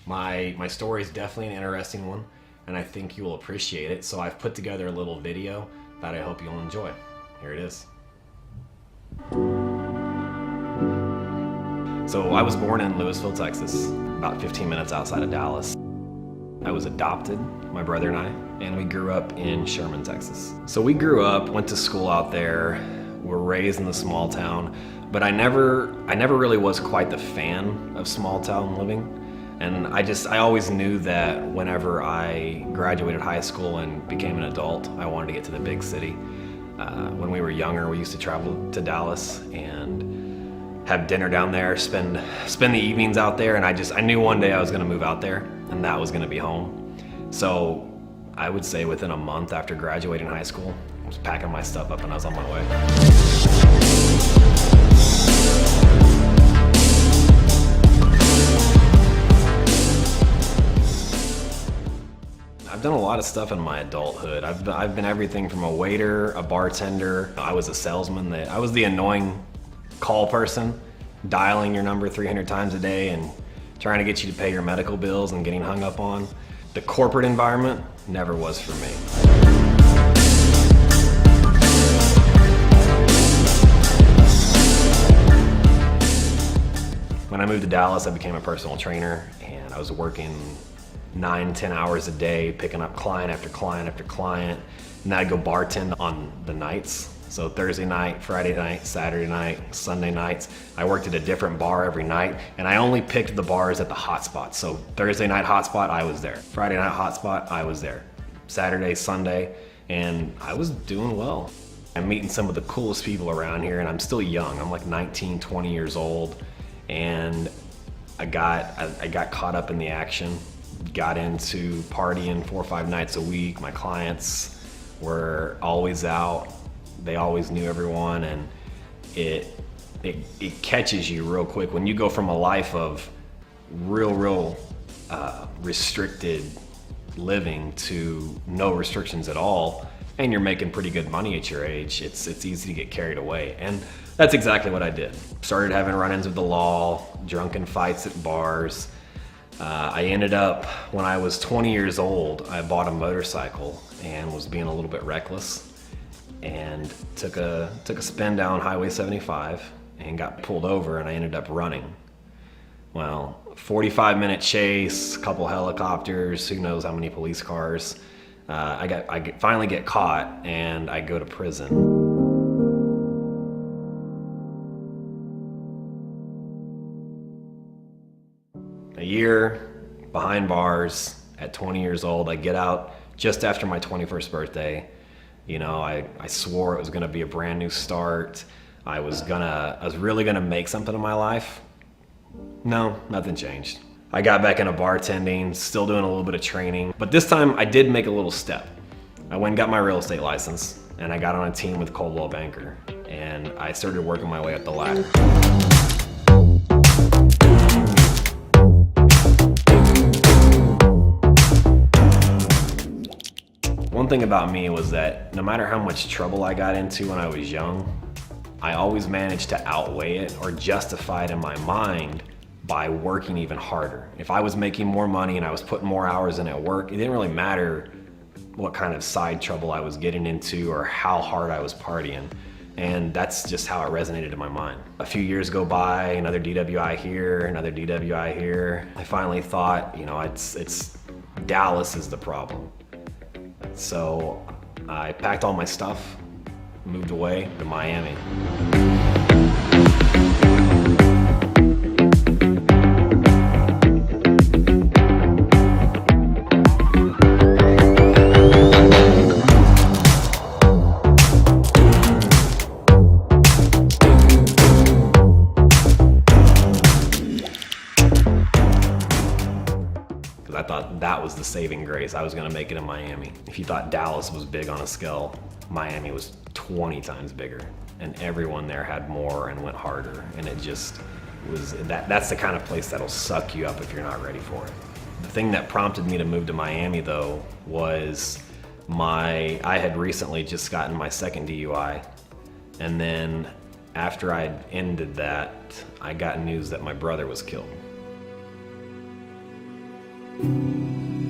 My story is definitely an interesting one, and I think you will appreciate it. So I've put together a little video that I hope you'll enjoy. Here it is. So I was born in Lewisville, Texas, about 15 minutes outside of Dallas. I was adopted, my brother and I, and we grew up in Sherman, Texas. So we grew up, went to school out there, were raised in the small town, but I never really was quite the fan of small town living. And I always knew that whenever I graduated high school and became an adult, I wanted to get to the big city. When we were younger, we used to travel to Dallas and have dinner down there, spend the evenings out there, and I knew one day I was gonna move out there, and that was gonna be home. So I would say within a month after graduating high school, I was packing my stuff up and I was on my way. I've done a lot of stuff in my adulthood. I've been everything from a waiter, a bartender. I was a salesman. I was the annoying call person, dialing your number 300 times a day and trying to get you to pay your medical bills and getting hung up on. The corporate environment never was for me. When I moved to Dallas, I became a personal trainer, and I was working 9-10 hours a day, picking up client after client after client, and then I'd go bartend on the nights. So Thursday night, Friday night, Saturday night, Sunday nights. I worked at a different bar every night, and I only picked the bars at the hot spots. So Thursday night hotspot, I was there. Friday night hotspot, I was there. Saturday, Sunday, and I was doing well. I'm meeting some of the coolest people around here, and I'm still young. I'm like 19, 20 years old, and I got caught up in the action. Got into partying 4 or 5 nights a week. My clients were always out. They always knew everyone, and it catches you real quick when you go from a life of real restricted living to no restrictions at all, and you're making pretty good money at your age. It's easy to get carried away, and that's exactly what I did. Started having run-ins with the law, drunken fights at bars. I ended up, when I was 20 years old, I bought a motorcycle and was being a little bit reckless and took a spin down Highway 75 and got pulled over, and I ended up running. Well, 45-minute chase, a couple helicopters, who knows how many police cars. I finally get caught, and I go to prison. A year behind bars at 20 years old. I get out just after my 21st birthday. You know, I swore it was gonna be a brand new start. I was really gonna make something of my life. No, nothing changed. I got back into bartending, still doing a little bit of training, but this time I did make a little step. I went and got my real estate license, and I got on a team with Coldwell Banker, and I started working my way up the ladder. One thing about me was that no matter how much trouble I got into when I was young, I always managed to outweigh it or justify it in my mind by working even harder. If I was making more money and I was putting more hours in at work, it didn't really matter what kind of side trouble I was getting into or how hard I was partying. And that's just how it resonated in my mind. A few years go by, another DWI here, another DWI here. I finally thought, you know, it's Dallas is the problem. So I packed all my stuff, moved away to Miami. I thought that was the saving grace. I was gonna make it in Miami. If you thought Dallas was big on a scale, Miami was 20 times bigger, and everyone there had more and went harder, and it just was, that's the kind of place that'll suck you up if you're not ready for it. The thing that prompted me to move to Miami though was I had recently just gotten my second DUI, and then after I'd ended that, I got news that my brother was killed. And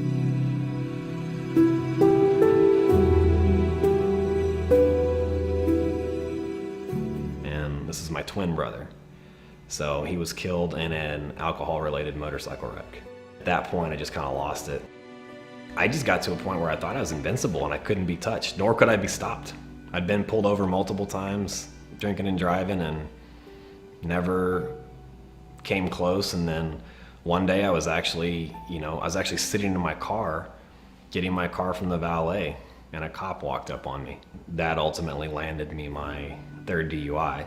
this is my twin brother. So he was killed in an alcohol-related motorcycle wreck. At that point, I just kind of lost it. I just got to a point where I thought I was invincible and I couldn't be touched, nor could I be stopped. I'd been pulled over multiple times, drinking and driving, and never came close. And then one day I was actually sitting in my car, getting my car from the valet, and a cop walked up on me. That ultimately landed me my third DUI,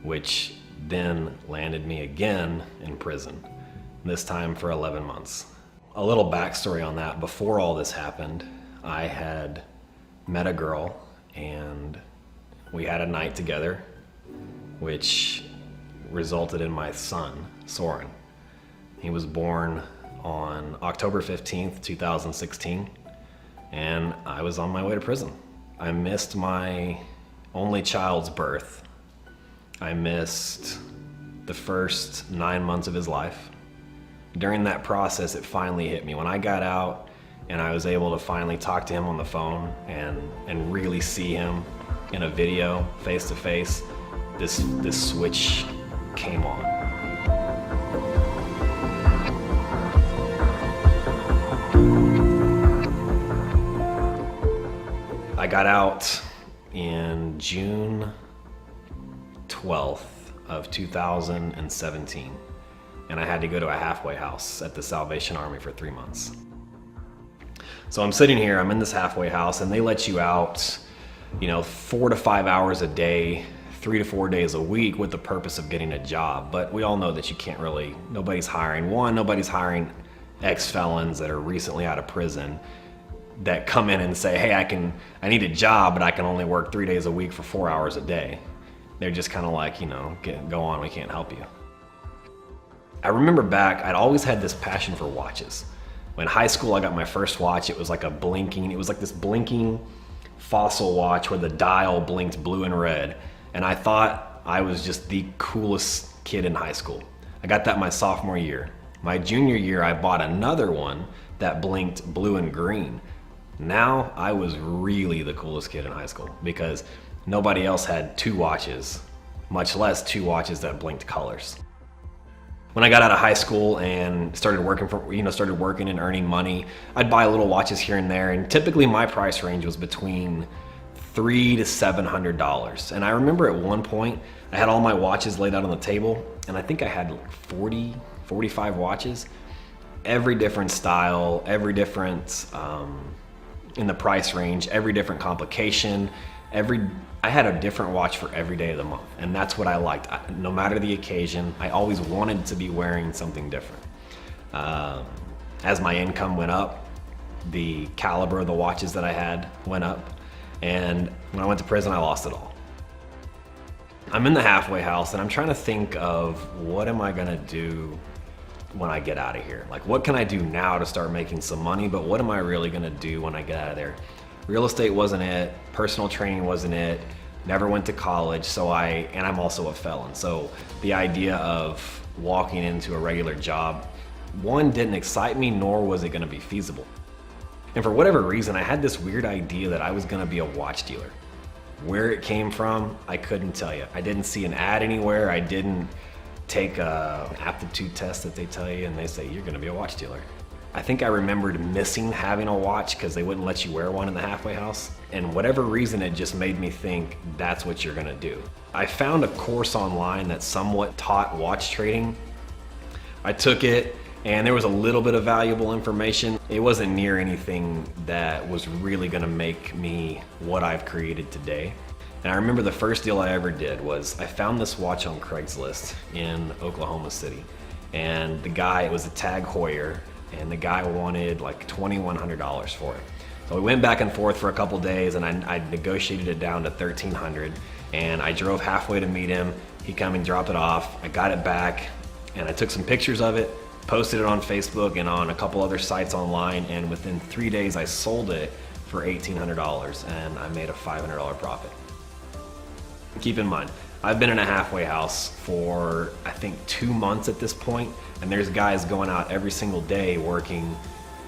which then landed me again in prison, this time for 11 months. A little backstory on that: before all this happened, I had met a girl and we had a night together, which resulted in my son, Soren. He was born on October 15th, 2016, and I was on my way to prison. I missed my only child's birth. I missed the first 9 months of his life. During that process, it finally hit me. When I got out and I was able to finally talk to him on the phone and really see him in a video, face to face, this switch came on. I got out in June 12th of 2017, and I had to go to a halfway house at the Salvation Army for 3 months. So I'm sitting here, I'm in this halfway house, and they let you out, 4 to 5 hours a day, 3 to 4 days a week, with the purpose of getting a job. But we all know that you can't really, nobody's hiring ex-felons that are recently out of prison that come in and say, hey, I need a job, but I can only work 3 days a week for 4 hours a day. They're just kind of like, go on, we can't help you. I remember back, I'd always had this passion for watches. When high school, I got my first watch. It was like this blinking fossil watch where the dial blinked blue and red. And I thought I was just the coolest kid in high school. I got that my sophomore year. My junior year, I bought another one that blinked blue and green. Now I was really the coolest kid in high school because nobody else had 2 watches, much less 2 watches that blinked colors. When I got out of high school and started working and earning money, I'd buy little watches here and there, and typically my price range was between $300 to $700. And I remember at one point, I had all my watches laid out on the table, and I think I had like 45 watches, every different style, every different in the price range, every different complication, I had a different watch for every day of the month, and that's what I liked. No matter the occasion, I always wanted to be wearing something different. As my income went up, the caliber of the watches that I had went up, and when I went to prison, I lost it all. I'm in the halfway house, and I'm trying to think of what am I gonna do when I get out of here? Like, what can I do now to start making some money, but what am I really gonna do when I get out of there? Real estate wasn't it, personal training wasn't it, never went to college, and I'm also a felon. So the idea of walking into a regular job, one, didn't excite me, nor was it gonna be feasible. And for whatever reason, I had this weird idea that I was gonna be a watch dealer. Where it came from, I couldn't tell you. I didn't see an ad anywhere, I didn't take an aptitude test that they tell you and they say, you're gonna be a watch dealer. I think I remembered missing having a watch because they wouldn't let you wear one in the halfway house. And whatever reason, it just made me think that's what you're gonna do. I found a course online that somewhat taught watch trading. I took it and there was a little bit of valuable information. It wasn't near anything that was really gonna make me what I've created today. And I remember the first deal I ever did was I found this watch on Craigslist in Oklahoma City. And the guy, it was a Tag Heuer, and the guy wanted like $2,100 for it. So we went back and forth for a couple days, and I negotiated it down to $1,300, and I drove halfway to meet him. He come and dropped it off. I got it back, and I took some pictures of it, posted it on Facebook and on a couple other sites online, and within 3 days I sold it for $1,800, and I made a $500 profit. Keep in mind, I've been in a halfway house for, I think, 2 months at this point, and there's guys going out every single day working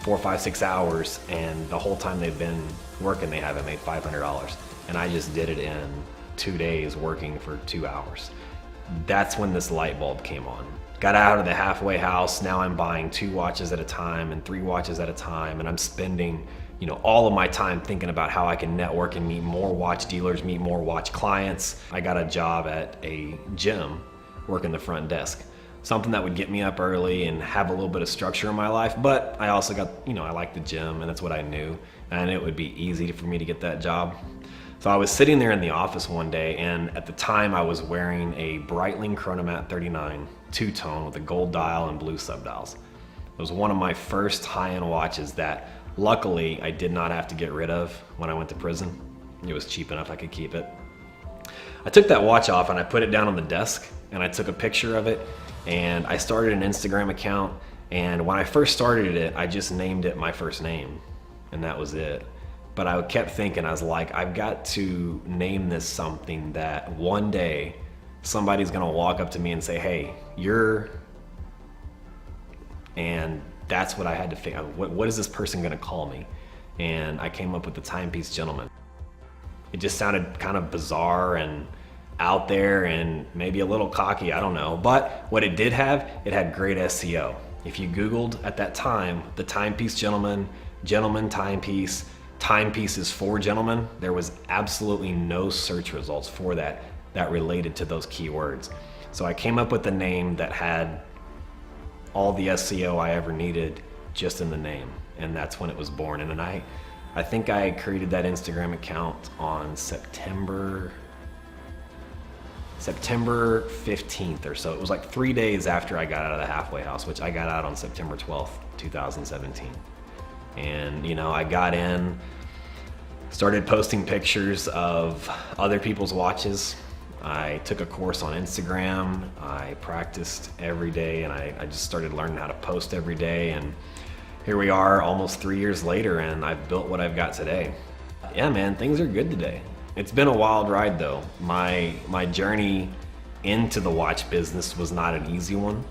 4, 5, 6 hours, and the whole time they've been working, they haven't made $500. And I just did it in 2 days working for 2 hours. That's when this light bulb came on. Got out of the halfway house. Now I'm buying 2 watches at a time and 3 watches at a time, and I'm spending, you know, all of my time thinking about how I can network and meet more watch dealers, meet more watch clients. I got a job at a gym working the front desk. Something that would get me up early and have a little bit of structure in my life, but I also got, you know, I like the gym and that's what I knew, and it would be easy for me to get that job. So I was sitting there in the office one day, and at the time I was wearing a Breitling Chronomat 39 two-tone with a gold dial and blue subdials. It was one of my first high-end watches that luckily I did not have to get rid of when I went to prison. It was cheap enough I could keep it. I took that watch off and I put it down on the desk, and I took a picture of it, and I started an Instagram account, and when I first started it, I just named it my first name, and that was it. But I kept thinking, I was like, I've got to name this something that one day somebody's gonna walk up to me and say, hey, you're, and that's what I had to figure out. What is this person gonna call me? And I came up with the Timepiece Gentleman. It just sounded kind of bizarre and out there and maybe a little cocky, I don't know. But what it did have, it had great SEO. If you Googled at that time, the Timepiece Gentleman, Gentleman Timepiece, timepieces for gentlemen, there was absolutely no search results for that related to those keywords. So I came up with the name that had all the SEO I ever needed just in the name, and that's when it was born. And then I think I created that Instagram account on September 15th or so. It was like 3 days after I got out of the halfway house, which I got out on September 12th, 2017. And, you know, I got in, started posting pictures of other people's watches. I took a course on Instagram. I practiced every day, and I just started learning how to post every day. And here we are almost 3 years later, and I've built what I've got today. Yeah, man, things are good today. It's been a wild ride though. My journey into the watch business was not an easy one.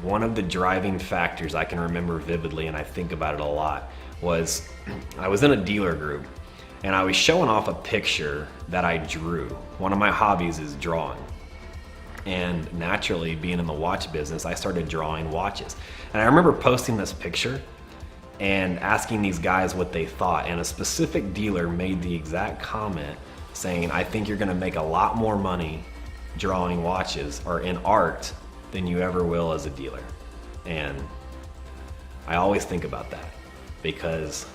One of the driving factors I can remember vividly, and I think about it a lot, was I was in a dealer group and I was showing off a picture that I drew. One of my hobbies is drawing. And naturally, being in the watch business, I started drawing watches. And I remember posting this picture and asking these guys what they thought, and a specific dealer made the exact comment saying, I think you're gonna make a lot more money drawing watches or in art than you ever will as a dealer. And I always think about that because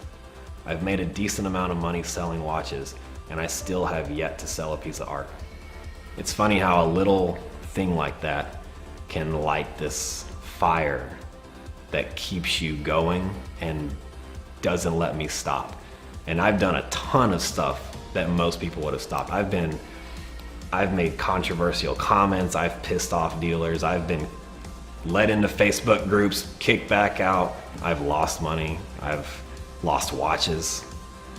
I've made a decent amount of money selling watches and I still have yet to sell a piece of art. It's funny how a little thing like that can light this fire that keeps you going and doesn't let me stop. And I've done a ton of stuff that most people would have stopped. I've made controversial comments, I've pissed off dealers, I've been led into Facebook groups, kicked back out, I've lost money, I've lost watches,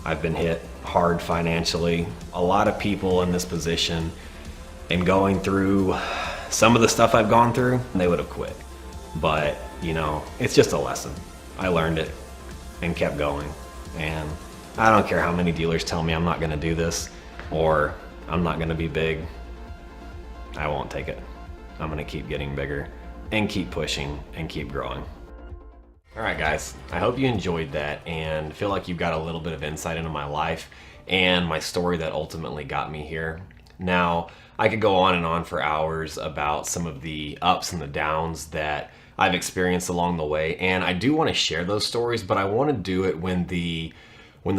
I've been hit hard financially. A lot of people in this position and going through some of the stuff I've gone through, they would have quit. But, you know, it's just a lesson. I learned it and kept going. And I don't care how many dealers tell me I'm not gonna do this or I'm not gonna be big. I won't take it. I'm gonna keep getting bigger and keep pushing and keep growing. All right, guys, I hope you enjoyed that and feel like you've got a little bit of insight into my life and my story that ultimately got me here. Now, I could go on and on for hours about some of the ups and the downs that I've experienced along the way, and I do want to share those stories, but I want to do it when the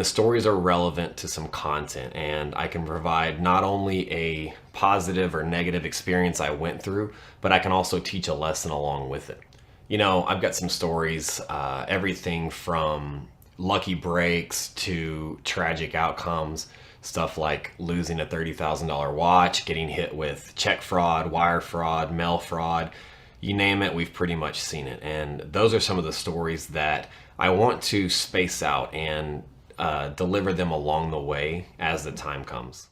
stories are relevant to some content and I can provide not only a positive or negative experience I went through, but I can also teach a lesson along with it. You know, I've got some stories, everything from lucky breaks to tragic outcomes, stuff like losing a $30,000 watch, getting hit with check fraud, wire fraud, mail fraud, you name it, we've pretty much seen it. And those are some of the stories that I want to space out and deliver them along the way as the time comes.